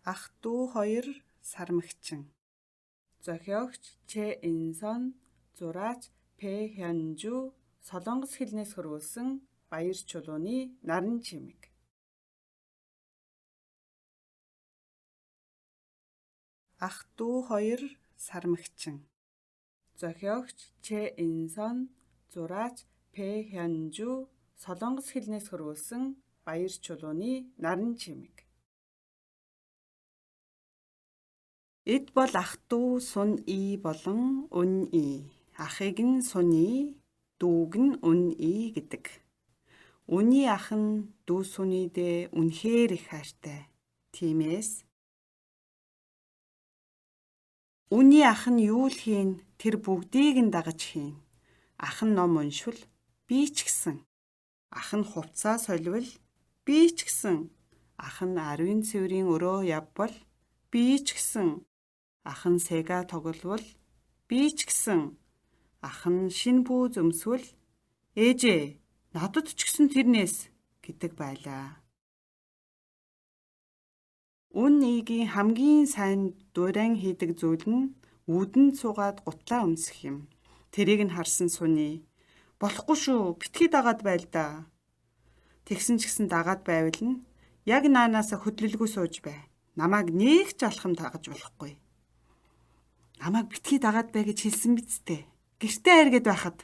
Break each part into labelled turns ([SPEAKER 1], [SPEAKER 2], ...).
[SPEAKER 1] Ах дүү хоёр сармагчин. Зохиогч Чэ Инсон, зураач Пэ Хянжу, Солонгос хэлнээс хөрвүүлсэн Баяр чулууны наран чимэг. Ах дүү хоёр сармагчин. Зохиогч Чэ Инсон, зураач Пэ Хянжу, Солонгос хэлнээс хөрвүүлсэн Баяр чулууны наран чимэг. Эд бол ах дүү сун ий болон үн ий. Ахыг нь сун ий, дүүг нь үн ий гэдэг. Үний ах нь дүү сүнийдээ үнэхээр их хайртай. Тиймээс үний ах нь юу л хийн, тэр бүгдийг нь дагаж хийн. Ах нь ном уншвал би ч гэсэн. Ах нь хувцас соливол би ч гэсэн. Ах нь ариун цэврийн өрөө явбал би ч гэсэн. Ах нь сега тогловол би ч гэсэн. Ах нь шин бүү зөмсвөл ээжээ надад ч гэсэн тэрнээс гэдэг байлаа. Үн ийгийн хамгийн сайн дуран хийдэг зүйл нь үдэнд суугаад гутлаа өмсөх юм. Тэрийг нь харсан сүний болохгүй шүү, битгий дагаад байл да. Тэгсэн ч гэсэн дагаад байвал нь яг наанаасаа хөдлөлгүй сууж бай. Намайг нэг ч алхам дагаж болохгүй. Намайг битгий дагаад бай гэж хэлсэн биз дээ. Гэртээ хайргээд байхад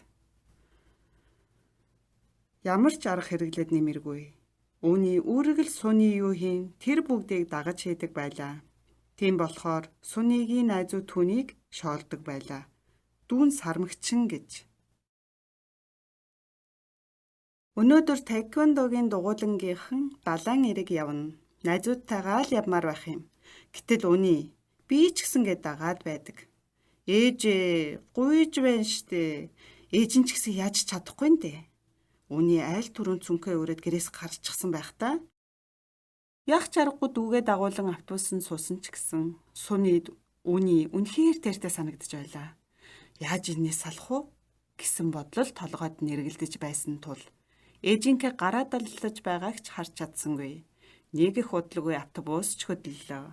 [SPEAKER 1] ямар ч арга хэрэглээд нэмэргүй. Үүний үүрэг л сүний юу хийн, тэр бүгдийг дагаж хийдэг байлаа. Тийм болохоор сүнийгийн найзууд түүнийг шоолдог байлаа. Дүүн сармагчин гэж. Өнөөдөр таеквондогийн дугуйлангийнхан далайн эрэг явна. Найзуудтайгаа л явмаар байх юм. Гэтэл үний би ч гэсэн гээд дагаад байдаг. Ээжээ, гуйж байна штэ. Ээж нь ч гэсэн яаж чадахгүй нэ. Үний айл түрүүн цүнхээ өрөөд гэрээс гарчихсан байх та. Яг ч аргагүй дүүгээ дагуулan автобусан суусан ч гэсэн сүний үний үнэхээр тэртээ санагдаж байлаа. Яаж энэс салах уу гэсэн бодлол толгойд нэргэлдэж байсан тул ээжийнхээ гараа даллаж байгааг ч харж чадсангүй. Нэг их удалгүй автобус ч хөдлөлөө.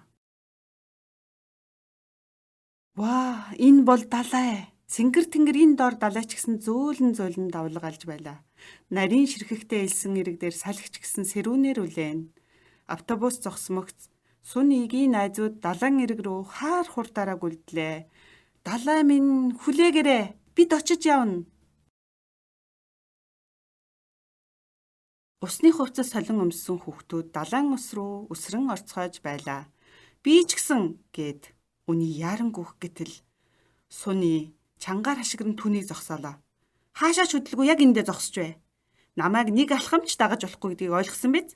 [SPEAKER 1] Ваа, энэ бол далай. Цэнгэр тэнгэр энэ дор далайч гэсэн зөөлөн давлага алж байлаа. Нарийн ширхэгтэй элсэн ирэг дээр салхич гэсэн сэрүүнээр үлээн. Автобус зогсмогц сүн игийн найзууд далайн ирэг рүү хаар хурдаараа гүлдлээ. Далай минь хүлээгээрээ. Бид очиж явна. Усны хувцас солин өмссөн хүүхдүүд далайн ус руу өсрөн орцгойж байлаа. Би ч гэсэн гээд үний яаран гүөх гэтэл сүний чангаар хашгирн түүнийг зогсоолоо. Хаашаа ч хөдөлгүй яг эндээ зогсож бай. Намайг нэг алхамч дагаж болохгүй гэдгийг ойлгосон биз?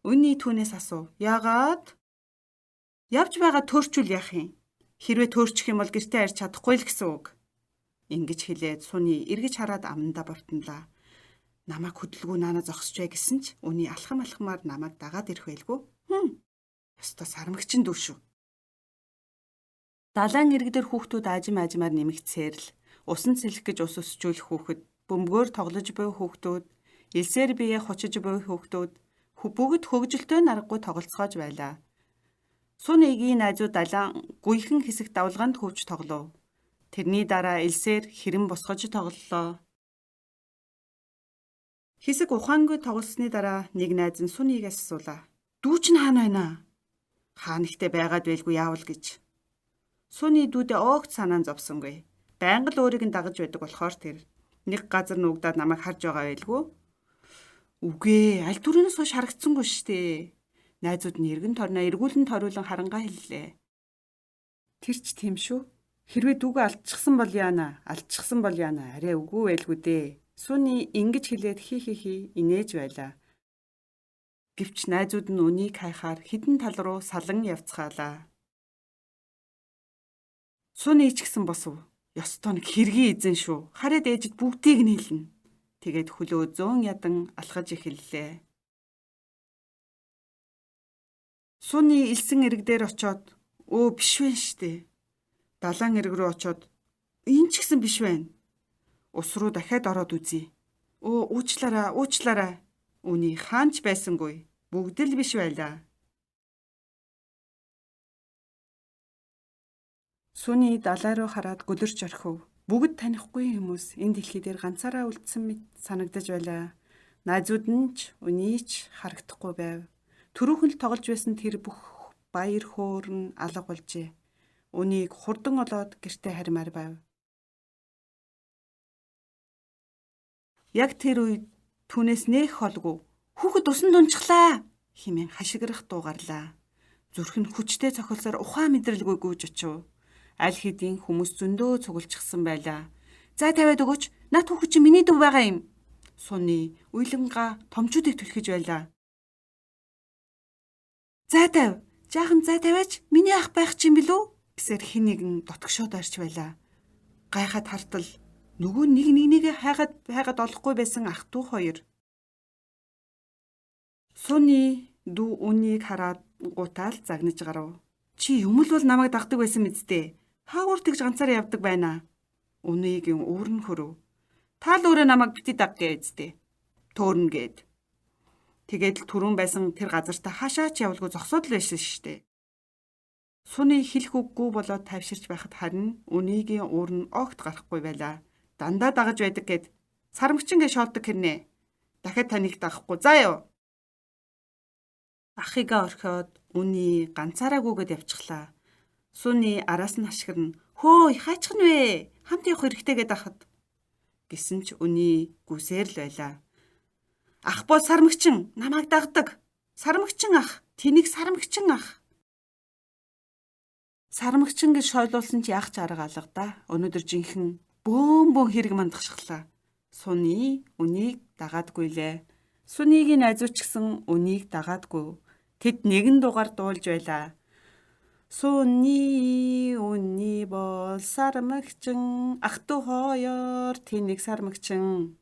[SPEAKER 1] Үний түүнээс асуув. Яагаад? Явж байгаа төөрчүүл яах юм? Хэрвээ төөрчих юм бол гэртээ харж чадахгүй л гэсэн үг. Ингэж хэлээд сүний эргэж хараад амнда бортонлаа. Намайг хөдөлгөө наана зогсож бай гэсэн ч үний алхамаар намайг дагаад ирэх байлгүй. Ёстой сармагчин дүү шүү. Далайн ирэг дээр хүүхдүүд аажмаар нэмэгцээр л усан цэлэх гэж ус өсчүүлэх хүүхэд, бөмбөгөөр тоглож буй хүүхдүүд, элсээр биеэ хучиж буй хүүхдүүд бүгд хөгжилтэй наргагүй тоглоцоож байлаа. Сүн игийн найзууд далайн гүйхэн хэсэг давлгаанд хөвч тоглов. Тэрний дараа элсээр хэрэм босгож тоглолоо. Хэсэг ухаангүй тоглосны дараа нэг найз нь сүнийгээс асуулаа. Дүү чинь хаана байна? Хаана ихтэй байгаад байлгүй яавал гэж. Сүний дүүдээ огт санаан зовсонгүй. Байнга л өөрийг нь дагаж байдаг болохоор тэр нэг газар нүгдаад намайг харж байгаа байлгүй. Үгүй, аль түрүүнээс хойш харагдсангүй штэ. Найзууд нь эргэн торноо эргүүлэн ториулан харангаа хэллээ. Тэр ч тийм шүү. Хэрвээ дүүгээ алдчихсан бол яана? Арай үгүй байлгүй дээ. Сүний ингэж хэлээд хи инээж байлаа. Гэвч найзууд нь үнийг хайхаар хідэн тал руу салан явцгаалаа. Сүний ч гэсэн босов. Ёстой нэг хэргийн эзэн шүү. Хараад ээжид бүгдийг нь хэлнэ. Тэгээд хөлөө зөөн ядан алхаж эхэллээ. Сүний элсэн эрэг дээр очоод биш вэ штэ. Далайн эрэг рүү очоод энэ ч гэсэн биш байна. Ус руу дахиад ороод үзье. Уучлаарай. Үүний хаанч байсангүй. Бүгд л биш байлаа. Сүний далай руу хараад гөлөрч орхив. Бүгд танихгүй хүмүүс энэ дэлхий дээр ганцаараа үлдсэн мэт санагдаж байлаа. Найзууд нь ч үний ч харагдахгүй байв. Түрүүхэн л тоглож байсан тэр бүх баяр хөөр нь алга болжээ. Үнийг хурдан олоод гэртээ харимаар байв. Яг тэр үед түүнээс нээх холгүй "Хүүхэд усан дунчглаа" хэмээн хашгирах дуу гарлаа. Зүрх нь хүчтэй цохилсоор ухаан мэдрэлгүй гүйж очив. Аль хэдийн хүмүүс зөндөө цугулчихсан байлаа. "За тавиад өгөөч. Наад хүүхэд чинь миний дүү байгаа юм." Сүний уйлангаа томчуудыг түлхэж байлаа. "За тавь. Жаахан за тавиач. Миний ах байх чинь билүү?" гэсээр хэн нэгэн дотгошоод орч байлаа. Гайхаад хартал нөгөө нэгнийгээ хайгаад олохгүй байсан ах トゥ хоёр. Сүний дүү үнийг хараад гутаал загнаж гарав. "Чи юм л бол намайг дагдаг байсан мэт дээ. Хаагуур тэгж ганцаараа явдаг байна." Үнийг үүр нь хөрөв. "Та л өөрөө намайг бити даг гэжтэй. Төөрнө гээд. Тэгээд л түрүүн байсан тэр газартаа хаашаач явалгүй зогсоод л байсан штэ." Сүний хэлэх үггүй болоод тайвширч байхад харин үнигийн үүр нь огт гарахгүй байлаа. "Дандаа дагаж байдаг гэд сармагчин гэж шоолдог хэрнээ. Дахиад таныг дагахгүй заа ёо." Ахыгаа орхиод үний ганцаараагүйгээд явчихлаа. Сүний араас нь хашгирна. "Хөөе, хаачих нь вэ? Хамт явах хэрэгтэй гээд ахад." Гэсэн ч үний гүсээр л байлаа. "Ах бол сармагчин, намайг дагдаг. Сармагчин ах, тэнийг сармагчин ах." Сармагчин гэж шойлуулсан чи яах ч арга алга да. Өнөөдөр жинхэнэ бөөн хэрэг мандахшглаа. Сүний үнийг дагаадгүй лээ. Сүнийгийн найзууч гэсэн үнийг дагаадгүй. Тэд нэгэн дугаар дуулж байлаа. "Сүний үний бол сармагчин, ах トゥ хоёр тэнийг сармагчин."